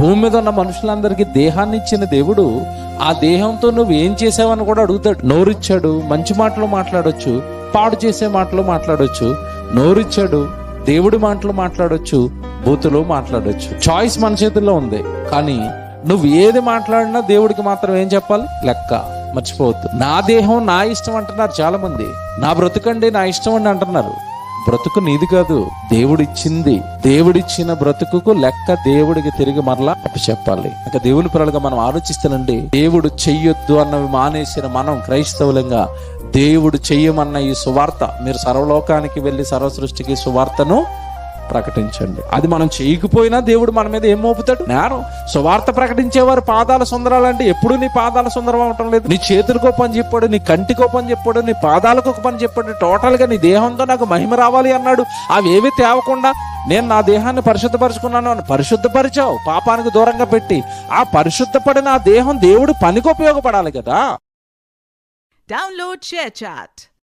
భూమి మీద ఉన్న మనుషులందరికీ దేహాన్ని ఇచ్చిన దేవుడు ఆ దేహంతో నువ్వు ఏం చేసావని కూడా అడుగుతాడు. నోరిచ్చాడు, మంచి మాటలు మాట్లాడొచ్చు, పాడు చేసే మాటలు మాట్లాడొచ్చు. నోరిచ్చాడు, దేవుడి మాటలు మాట్లాడొచ్చు, బూతులు మాట్లాడొచ్చు. చాయిస్ మన చేతుల్లో ఉంది. కానీ నువ్వు ఏది మాట్లాడినా దేవుడికి మాత్రం ఏం చెప్పాలి? లెక్క. మర్చిపోవద్దు. నా దేహం నా ఇష్టం అంటున్నారు చాలా మంది. నా బ్రతుకండి నా ఇష్టం అండి అంటున్నారు. బ్రతుకు నీది కాదు, దేవుడిచ్చింది. దేవుడిచ్చిన బ్రతుకుకు లెక్క దేవుడికి తిరిగి మరలా చెప్పాలి. ఇంకా దేవుని పిల్లలుగా మనం ఆలోచిస్తానండి, దేవుడు చెయ్యొద్దు అన్నవి మానేసిన మనం క్రైస్తవులంగా దేవుడు చెయ్యమన్న ఈ సువార్త, మీరు సర్వలోకానికి వెళ్ళి సర్వ సృష్టికి సువార్తను ప్రకటించండి. అది మనం చేయకపోయినా దేవుడు మన మీద ఏం మోపుతాడు? నేరం. సువార్త ప్రకటించేవారు పాదాల సుందరాలంటే ఎప్పుడు నీ పాదాల సుందరం అవటం లేదు. నీ చేతులకు పని చెప్పాడు, నీ కంటికో పని చెప్పాడు, నీ పాదాలకు ఒక పని చెప్పాడు. టోటల్ గా నీ దేహంతో నాకు మహిమ రావాలి అన్నాడు. అవేవి తేవకుండా నేను నా దేహాన్ని పరిశుద్ధపరుచుకున్నాను అని పరిశుద్ధపరిచావు, పాపానికి దూరంగా పెట్టి. ఆ పరిశుద్ధపడిన ఆ దేహం దేవుడు పనికి ఉపయోగపడాలి కదా. Download ShareChat.